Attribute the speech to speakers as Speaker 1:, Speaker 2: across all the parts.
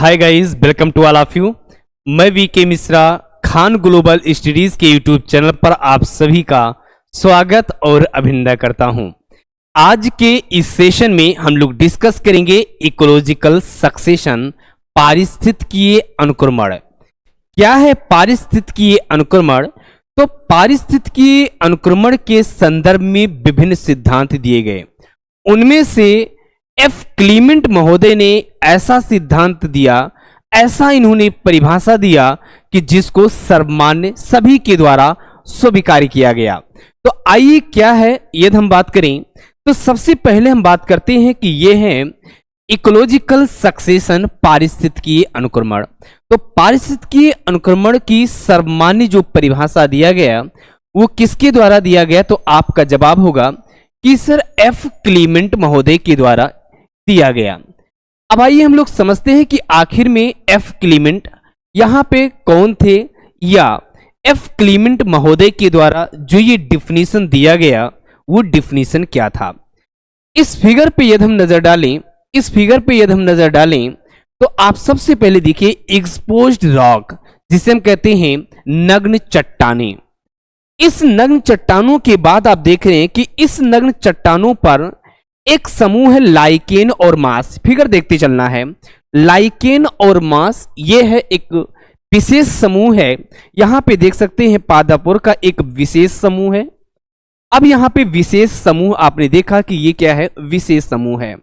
Speaker 1: Hi guys, welcome to all of you. मैं VK Mishra Khan global studies के YouTube channel पर आप सभी का स्वागत और अभिनंदन करता हूं। आज के इस सेशन में हम लोग डिस्कस करेंगे इकोलॉजिकल सक्सेशन, पारिस्थितिकीय अनुक्रमण। क्या है पारिस्थितिकीय अनुक्रमण? तो पारिस्थितिकीय अनुक्रमण के संदर्भ में विभिन्न सिद्धांत दिए गए। उनमें से एफ क्लीमेंट महोदय ने ऐसा सिद्धांत दिया, ऐसा इन्होंने परिभाषा दिया कि जिसको सर्वमान्य सभी के द्वारा स्वीकार किया गया। तो आइए क्या है यदि हम बात करें तो सबसे पहले हम बात करते हैं कि यह है इकोलॉजिकल सक्सेशन, पारिस्थितिकीय अनुक्रमण। तो पारिस्थितिकीय अनुक्रमण की सर्वमान्य जो परिभाषा दिया गया वो किसके द्वारा दिया गया? तो आपका जवाब होगा कि सर एफ क्लीमेंट महोदय के द्वारा दिया गया। अब आइए हम लोग समझते हैं कि आखिर में एफ क्लीमेंट यहां पे कौन थे, या एफ क्लीमेंट महोदय के द्वारा जो ये डिफिनीशन दिया गया वो डिफिनीशन क्या था। इस फिगर पे यदि हम नजर डालें तो आप सबसे पहले देखिए एक्सपोज्ड रॉक, जिसे हम कहते हैं नग्न चट्टानें। इस नग्न चट्टानों के बाद आप देख रहे हैं कि इस नग्न चट्टानों पर एक समूह है लाइकेन और मास। फिगर देखते चलना है। लाइकेन और मास ये है एक विशेष समूह है। यहां पे देख सकते हैं पादपुर का एक विशेष समूह है। अब यहां पे विशेष समूह आपने देखा कि ये क्या है, विशेष समूह है।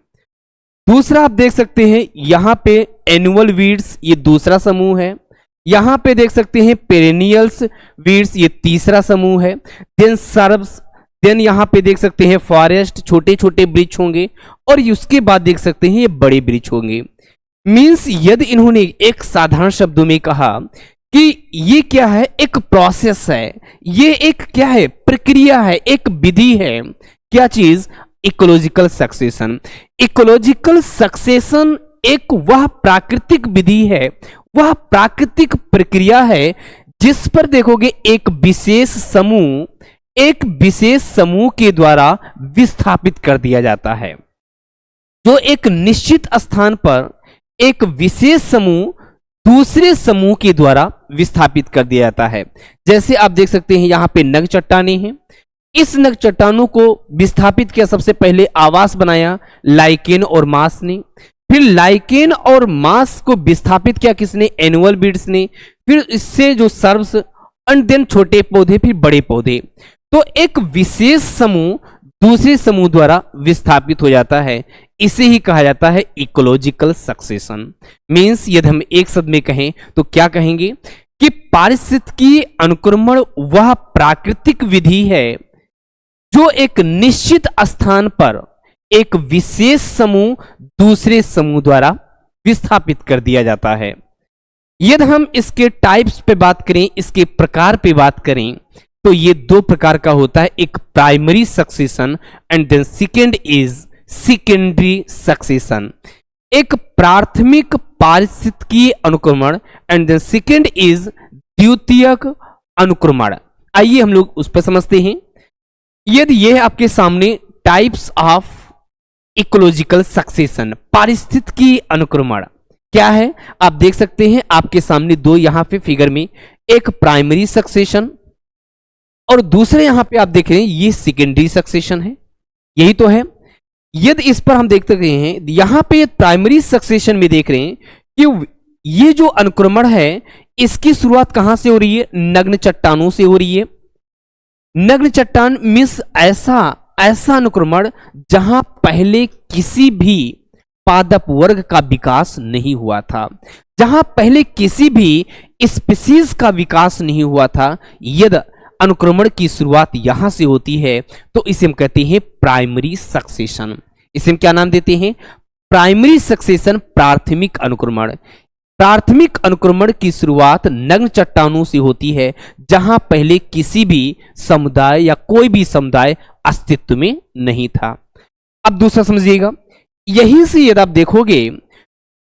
Speaker 1: दूसरा आप देख सकते हैं यहां पे एनुअल वीड्स, ये दूसरा समूह है। यहां पे देख सकते हैं पेरेनियल्स वीड्स, ये तीसरा समूह है। देन यहां पे देख सकते हैं फॉरेस्ट, छोटे छोटे वृक्ष होंगे, और उसके बाद देख सकते हैं ये बड़े वृक्ष होंगे। मींस यदि इन्होंने एक साधारण शब्दों में कहा कि ये क्या है, एक प्रोसेस है, ये एक क्या है, प्रक्रिया है, एक विधि है। क्या चीज? Ecological succession. इकोलॉजिकल सक्सेशन एक वह प्राकृतिक विधि है, वह प्राकृतिक प्रक्रिया है जिस पर देखोगे एक विशेष समूह के द्वारा विस्थापित कर दिया जाता है। जो एक निश्चित स्थान पर एक विशेष समूह दूसरे समूह के द्वारा विस्थापित कर दिया जाता है। जैसे आप देख सकते हैं यहां पे नग्न चट्टानें हैं। इस नग्न चट्टानों को विस्थापित किया, सबसे पहले आवास बनाया लाइकेन और मास ने। फिर लाइकेन और मास को विस्थापित किया किसने? एनुअल वीड्स ने। फिर इससे जो सर्व्स, एंड देन छोटे पौधे, फिर बड़े पौधे। तो एक विशेष समूह दूसरे समूह द्वारा विस्थापित हो जाता है। इसे ही कहा जाता है इकोलॉजिकल सक्सेशन। मींस यदि हम एक शब्द में कहें तो क्या कहेंगे कि पारिस्थितिकीय अनुक्रमण वह प्राकृतिक विधि है जो एक निश्चित स्थान पर एक विशेष समूह दूसरे समूह द्वारा विस्थापित कर दिया जाता है। यदि हम इसके टाइप्स पे बात करें, इसके प्रकार पे बात करें, तो ये दो प्रकार का होता है। एक primary succession and then second is secondary succession. एक प्राथमिक पारिस्थितिकीय अनुक्रमण एंड देन सेकेंड इज द्वितीयक अनुक्रमण। आइए हम लोग उस पर समझते हैं। यदि यह आपके सामने टाइप्स ऑफ इकोलॉजिकल सक्सेशन, पारिस्थितिकीय अनुक्रमण क्या है, आप देख सकते हैं आपके सामने दो यहां पे फिगर में, एक प्राइमरी सक्सेशन और दूसरे यहां पे आप देख रहे हैं ये सेकेंडरी सक्सेशन है। यही तो है। यदि इस पर हम देखते रहे हैं, यहां पे प्राइमरी सक्सेशन में देख रहे हैं कि ये जो अनुक्रमण है इसकी शुरुआत कहां से हो रही है? नग्न चट्टानों से हो रही है। नग्न चट्टान मींस ऐसा अनुक्रमण जहां पहले किसी भी पादप वर्ग का विकास नहीं हुआ था, जहां पहले किसी भी स्पीशीज का विकास नहीं हुआ था। यदि अनुक्रमण की शुरुआत यहां से होती है तो इसे हम कहते हैं प्राइमरी सक्सेशन। इसे हम क्या नाम देते हैं? प्राइमरी सक्सेशन, प्राथमिक अनुक्रमण। प्राथमिक अनुक्रमण की शुरुआत नग्न चट्टानों से होती है जहां पहले किसी भी समुदाय या कोई भी समुदाय अस्तित्व में नहीं था। अब दूसरा समझिएगा, यहीं से यदि आप देखोगे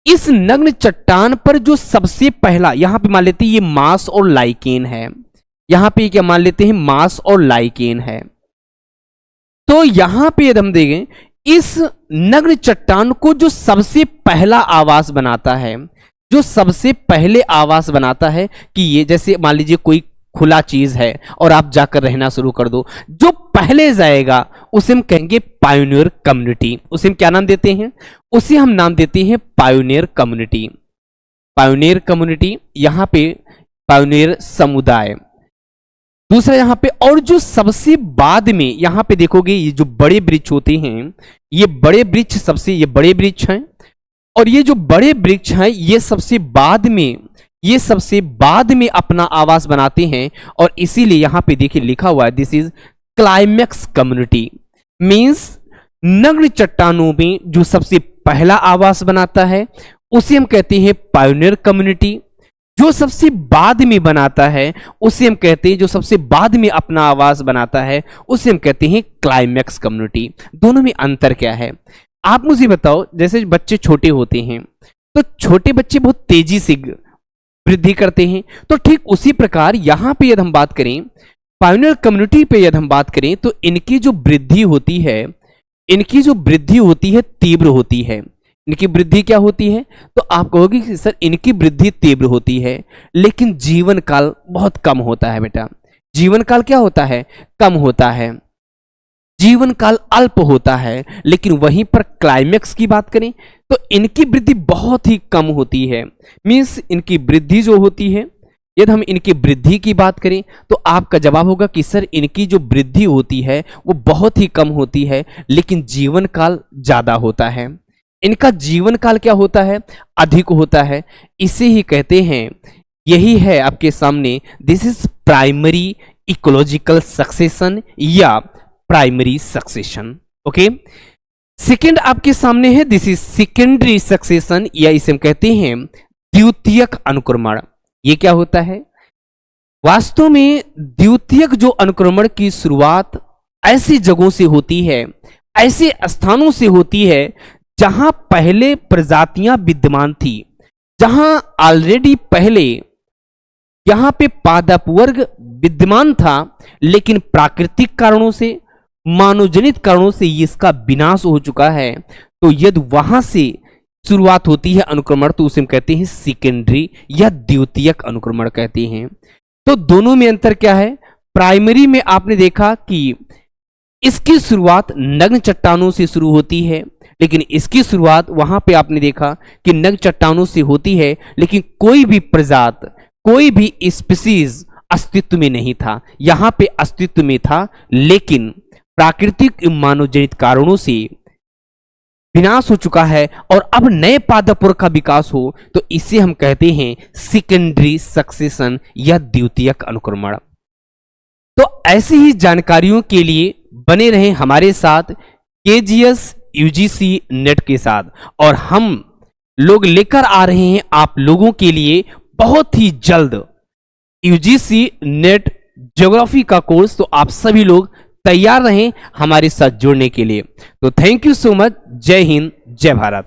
Speaker 1: इस नग्न चट्टान पर जो सबसे पहला, यहां पे मान लेते हैं ये मास और लाइकेन है, यहां पे क्या मान लेते हैं, मास और लाइकेन है। तो यहां पे यदि हम देखें इस नग्न चट्टान को जो सबसे पहला आवास बनाता है, जो सबसे पहले आवास बनाता है कि ये, जैसे मान लीजिए कोई खुला चीज है और आप जाकर रहना शुरू कर दो, जो पहले जाएगा उसे हम कहेंगे पायोनियर कम्युनिटी। उसे हम क्या नाम देते हैं? उसे हम नाम देते हैं पायोनियर कम्युनिटी। पायोनियर कम्युनिटी, यहां पे पायोनियर समुदाय। दूसरा यहां पे, और जो सबसे बाद में यहां पे देखोगे ये जो बड़े वृक्ष होते हैं, ये बड़े वृक्ष सबसे, ये बड़े वृक्ष हैं, और ये जो बड़े वृक्ष हैं ये सबसे बाद में अपना आवास बनाते हैं। और इसीलिए यहां पे देखिए लिखा हुआ है this is climax community. Means नग्न चट्टानों में जो सबसे पहला आवास बनाता है उसे हम कहते हैं पायोनियर कम्युनिटी। जो सबसे बाद में बनाता है उसे हम कहते हैं, जो सबसे बाद में अपना आवास बनाता है उसे हम कहते हैं क्लाइमैक्स कम्युनिटी। दोनों में अंतर क्या है आप मुझे बताओ। जैसे बच्चे छोटे होते हैं तो छोटे बच्चे बहुत तेजी से वृद्धि करते हैं, तो ठीक उसी प्रकार यहां पे यदि हम बात करें पायोनियर कम्युनिटी पे, यदि हम बात करें तो इनकी जो वृद्धि होती है तीव्र होती है। इनकी वृद्धि क्या होती है? तो आप कहोगे कि सर इनकी वृद्धि तीव्र होती है लेकिन जीवन काल बहुत कम होता है। बेटा जीवन काल क्या होता है? कम होता है, जीवन काल अल्प होता है। लेकिन वहीं पर क्लाइमैक्स की बात करें तो इनकी वृद्धि बहुत ही कम होती है। मींस इनकी वृद्धि जो होती है, यदि हम इनकी वृद्धि की बात करें तो आपका जवाब होगा कि सर इनकी जो वृद्धि होती है वो बहुत ही कम होती है लेकिन जीवन काल ज्यादा होता है। इनका जीवन काल क्या होता है? अधिक होता है। इसे ही कहते हैं, यही है आपके सामने, this is primary ecological succession या प्राइमरी सक्सेशन। ओके, सेकेंड आपके सामने है दिस इज सेकेंडरी सक्सेशन या इसे हम कहते हैं द्वितीयक अनुक्रमण। ये क्या होता है? वास्तव में द्वितीयक जो अनुक्रमण की शुरुआत ऐसी जगहों से होती है, ऐसे स्थानों से होती है जहां पहले प्रजातियां विद्यमान थी, जहां ऑलरेडी पहले यहां पे पादप वर्ग विद्यमान था, लेकिन प्राकृतिक कारणों से, मानवजनित कारणों से इसका विनाश हो चुका है। तो यदि वहां से शुरुआत होती है अनुक्रमण तो उसे हम कहते हैं सेकेंडरी या द्वितीयक अनुक्रमण कहते हैं। तो दोनों में अंतर क्या है? प्राइमरी में आपने देखा कि इसकी शुरुआत नग्न चट्टानों से शुरू होती है, लेकिन इसकी शुरुआत वहां पे आपने देखा कि नग्न चट्टानों से होती है, लेकिन कोई भी प्रजात, कोई भी स्पीसीज अस्तित्व में नहीं था। यहां पे अस्तित्व में था लेकिन प्राकृतिक मानवजनित कारणों से विनाश हो चुका है और अब नए पादप वर्ग का विकास हो, तो इसे हम कहते हैं सेकेंडरी सक्सेशन या द्वितीयक अनुक्रमण। तो ऐसी ही जानकारियों के लिए बने रहें हमारे साथ केजीएस यूजीसी नेट के साथ, और हम लोग लेकर आ रहे हैं आप लोगों के लिए बहुत ही जल्द यूजीसी नेट ज्योग्राफी का कोर्स। तो आप सभी लोग तैयार रहें हमारे साथ जुड़ने के लिए। तो थैंक यू सो मच। जय हिंद, जय भारत।